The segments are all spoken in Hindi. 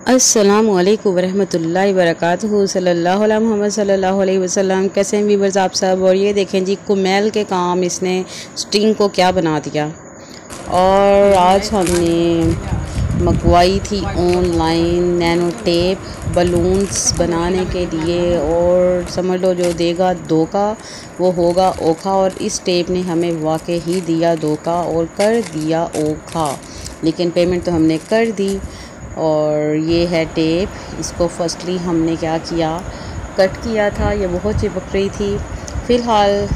अस्सलामु अलैकुम वरहमतुल्लाहि वबरकातुहू सल्लल्लाहु अला मुहम्मद सल्लल्लाहु अलैहि वसल्लम। कैसे हैं व्यूवर्स आप सब। और ये देखें जी कुमेल के काम इसने स्ट्रिंग को क्या बना दिया। और आज हमने मंगवाई थी ऑनलाइन नैनो टेप बलून्स बनाने के लिए, और समझ लो जो देगा धोखा वो होगा ओखा। और इस टेप ने हमें वाकई ही दिया धोखा और कर दिया ओखा, लेकिन पेमेंट तो हमने कर दी। और ये है टेप। इसको फर्स्टली हमने क्या किया, कट किया था। ये बहुत चिपक रही थी, फ़िलहाल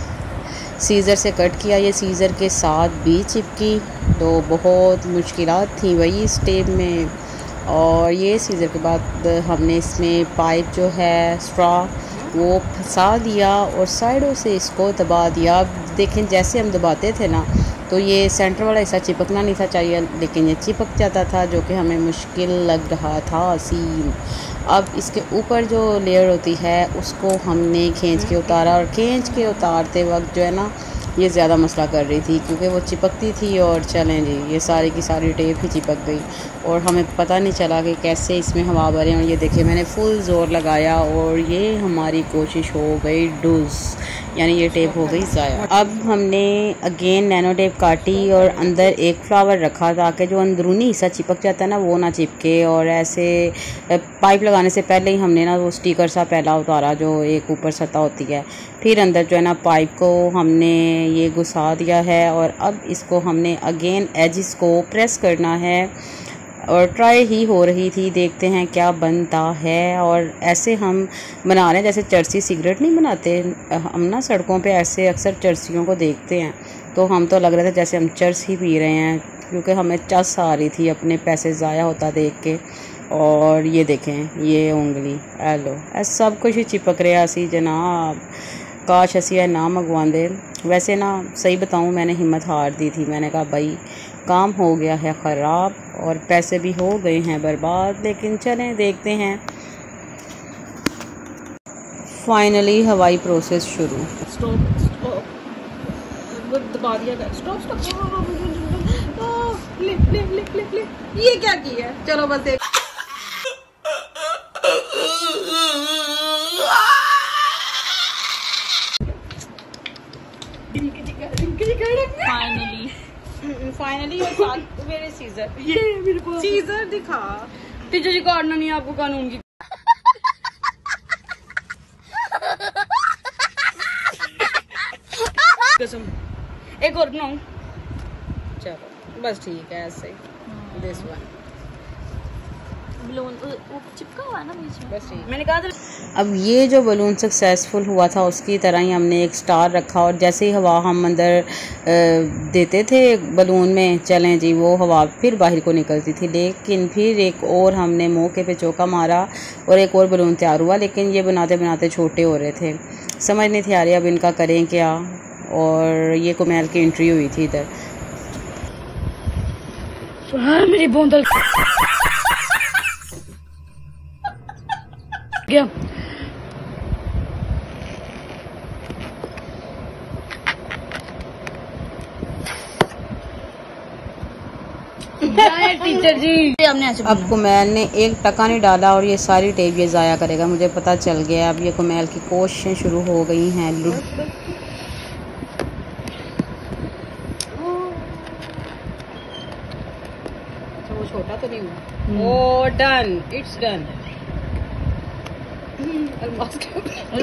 सीज़र से कट किया। ये सीज़र के साथ भी चिपकी, तो बहुत मुश्किलात थी वही इस टेप में। और ये सीज़र के बाद हमने इसमें पाइप जो है स्ट्रॉ वो फंसा दिया और साइडों से इसको दबा दिया। देखें जैसे हम दबाते थे ना, तो ये सेंटर वाला हिस्सा चिपकना नहीं था चाहिए, लेकिन ये चिपक जाता था, जो कि हमें मुश्किल लग रहा था सीन। अब इसके ऊपर जो लेयर होती है उसको हमने खींच के उतारा, और खींच के उतारते वक्त जो है ना ये ज़्यादा मसला कर रही थी, क्योंकि वो चिपकती थी। और चलें जी, ये सारी की सारी टेप ही चिपक गई और हमें पता नहीं चला कि कैसे इसमें हवा भरें। और ये देखिए मैंने फुल ज़ोर लगाया और ये हमारी कोशिश हो गई डूज़, यानी ये टेप हो गई ज़ाया। अब हमने अगेन नैनो टेप काटी और अंदर एक फ्लावर रखा, ताकि जो अंदरूनी हिस्सा चिपक जाता है ना वो ना चिपके। और ऐसे पाइप लगाने से पहले ही हमने ना वो स्टिकर सा पहला उतारा, जो एक ऊपर सतह होती है। फिर अंदर जो है ना पाइप को हमने ये घुसा दिया है, और अब इसको हमने अगेन एजिस को प्रेस करना है। और ट्राई ही हो रही थी, देखते हैं क्या बनता है। और ऐसे हम बना रहे हैं जैसे चरसी सिगरेट नहीं बनाते हम ना, सड़कों पे ऐसे अक्सर चरसियों को देखते हैं, तो हम तो लग रहे थे जैसे हम चरस ही पी रहे हैं, क्योंकि हमें चस आ रही थी अपने पैसे ज़ाया होता देख के। और ये देखें ये उंगली एलो सब कुछ ही चिपक रहा सी जनाब। काश असी ना मंगवाते। वैसे ना सही बताऊं, मैंने हिम्मत हार दी थी। मैंने कहा भाई काम हो गया है ख़राब और पैसे भी हो गए हैं बर्बाद, लेकिन चलें देखते हैं। फाइनली हवाई प्रोसेस शुरू। स्टॉप दबा दिया गया। स्टॉप ले ये क्या किया। चलो बस एक फाइनली और साथ मेरे सीजर, ये मेरे को सीजर दिखा। टीचर जी काटना नहीं आपको कानून की कसम। एक और बनाऊं, चलो बस ठीक है ऐसे। दिस वन बलून वो चिपका हुआ ना बीच में, बस ठीक। मैंने कहा था अब ये जो बलून सक्सेसफुल हुआ था उसकी तरह ही हमने एक स्टार रखा, और जैसे ही हवा हम अंदर देते थे बलून में, चलें जी वो हवा फिर बाहर को निकलती थी। लेकिन फिर एक और हमने मौके पे चौका मारा और एक और बलून तैयार हुआ, लेकिन ये बनाते बनाते छोटे हो रहे थे, समझ नहीं थी आ रही अब इनका करें क्या। और ये कुमेल की एंट्री हुई थी इधर। मेरी बोतल क्या टीचर जी हमने अब कुमेल ने एक टका नहीं डाला और ये सारी टेप ये ज़ाया करेगा, मुझे पता चल गया। अब ये कुमेल की कोशिशें शुरू हो गई हैं। वो छोटा तो नहीं हुआ। ओ डन, इट्स डन।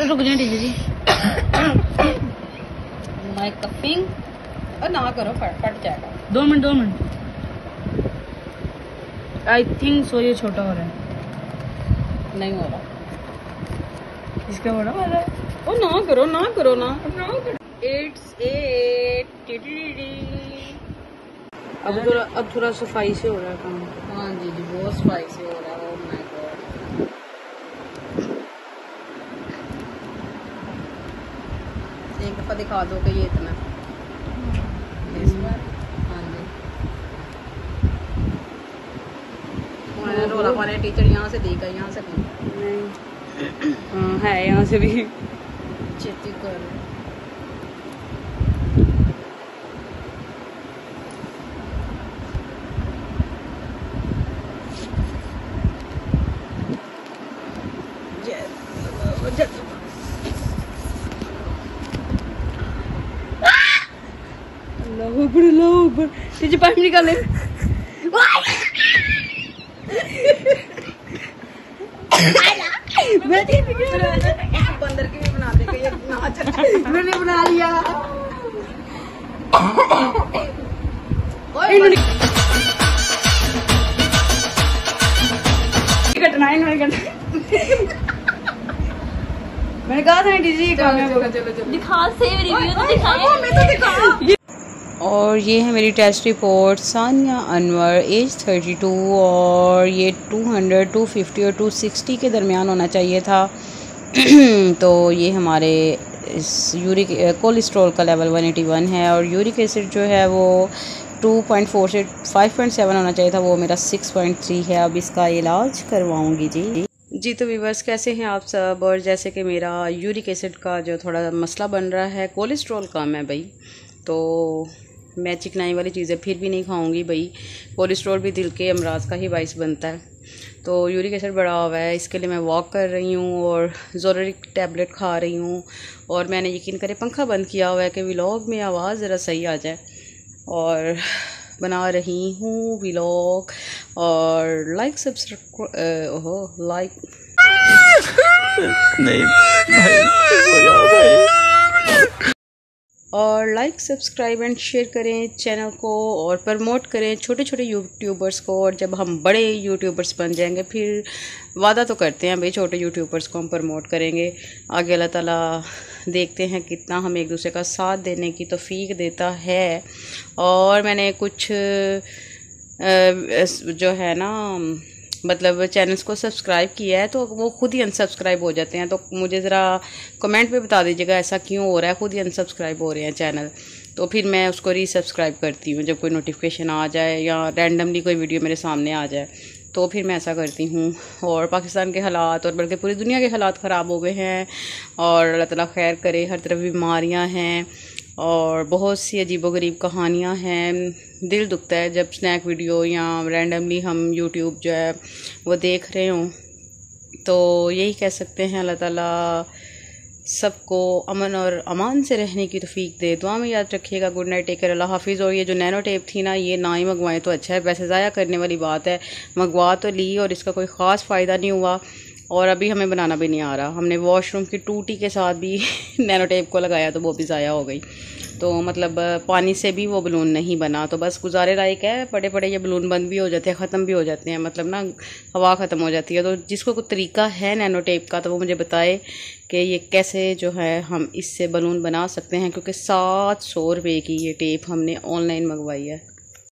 रुक जाए टीचर जी। माय कपिंग और ना करो, फट जाएगा। 2 मिनट आई थिंक सो ये छोटा हो रहा है। नहीं हो रहा, इसका बड़ा हो रहा है। ओ ना करो ना। इट्स अब थोड़ा सफाई से हो रहा है काम। हाँ जी बहुत सफाई से हो रहा है। ओ माय गॉड, एक दफा दिखा दो कि ये इतना इस बार। हाँ जी रोला पाने टीचर यहाँ से देगा, यहाँ से नहीं। हाँ है यहाँ से भी चेती कर। पीछे पाइप निकाले। बंदर की भी बना देंगे ये मैंने बना लिया। कटना है मैंने कहा था डीजी दिखा से रिव्यू तो दिखाए। और ये है मेरी test report. Sania Anwar, age 32 और ये 200, 250 और 260 के दरमियान होना चाहिए था। तो ये हमारे इस यूरिक कोलेस्ट्रॉल का लेवल 181 है और यूरिक एसिड जो है वो 2.4 से 5.7 होना चाहिए था, वो मेरा 6.3 है। अब इसका इलाज करवाऊंगी जी। तो व्यूअर्स कैसे हैं आप सब। और जैसे कि मेरा यूरिक एसिड का जो थोड़ा मसला बन रहा है, कोलेस्ट्रॉल कम है भाई, तो मैं चिकनाई वाली चीज़ें फिर भी नहीं खाऊंगी भाई। कोलेस्ट्रॉल भी दिल के अमराज का ही बाइस बनता है। तो यूरिक एसिड बढ़ा हुआ है, इसके लिए मैं वॉक कर रही हूँ और ज़ोरेरिक टैबलेट खा रही हूँ। और मैंने यकीन करे पंखा बंद किया हुआ है कि व्लॉग में आवाज़ ज़रा सही आ जाए। और बना रही हूँ व्लॉग और लाइक सब्सक्राइब लाइक नहीं और लाइक सब्सक्राइब एंड शेयर करें चैनल को और प्रमोट करें छोटे छोटे यूट्यूबर्स को। और जब हम बड़े यूट्यूबर्स बन जाएंगे फिर वादा तो करते हैं भाई छोटे यूट्यूबर्स को हम प्रमोट करेंगे। आगे अल्लाह ताला देखते हैं कितना हम एक दूसरे का साथ देने की तौफीक देता है। और मैंने कुछ जो है ना मतलब चैनल्स को सब्सक्राइब किया है तो वो खुद ही अनसब्सक्राइब हो जाते हैं। तो मुझे ज़रा कमेंट पे बता दीजिएगा ऐसा क्यों हो रहा है, खुद ही अनसब्सक्राइब हो रहे हैं चैनल। तो फिर मैं उसको रीसब्सक्राइब करती हूँ जब कोई नोटिफिकेशन आ जाए या रैंडमली कोई वीडियो मेरे सामने आ जाए, तो फिर मैं ऐसा करती हूँ। और पाकिस्तान के हालात और बल्कि पूरी दुनिया के हालात ख़राब हो गए हैं और अल्लाह ताला खैर करे। हर तरफ बीमारियाँ हैं और बहुत सी अजीबोगरीब कहानियाँ हैं। दिल दुखता है जब स्नैक वीडियो या रैंडमली हम यूट्यूब जो है वो देख रहे हों। तो यही कह सकते हैं अल्लाह ताला सबको अमन और अमान से रहने की तौफीक दे। दुआ में याद रखिएगा। गुड नाइट, टेक केयर, अल्लाह हाफिज़। और ये जो नैनो टेप थी ना, ये ना ही मंगवाएं तो अच्छा है, पैसे ज़ाया करने वाली बात है। मंगवा तो ली और इसका कोई ख़ास फ़ायदा नहीं हुआ और अभी हमें बनाना भी नहीं आ रहा। हमने वॉशरूम की टूटी के साथ भी नैनो टेप को लगाया तो वो भी ज़ाया हो गई। तो मतलब पानी से भी वो बलून नहीं बना, तो बस गुजारे लायक है। पड़े पड़े ये बलून बंद भी हो जाते हैं, ख़त्म भी हो जाते हैं, मतलब ना हवा ख़त्म हो जाती है। तो जिसको कोई तरीका है नैनो टेप का तो वो मुझे बताए कि ये कैसे जो है हम इससे बलून बना सकते हैं, क्योंकि 700 रुपये की ये टेप हमने ऑनलाइन मंगवाई है।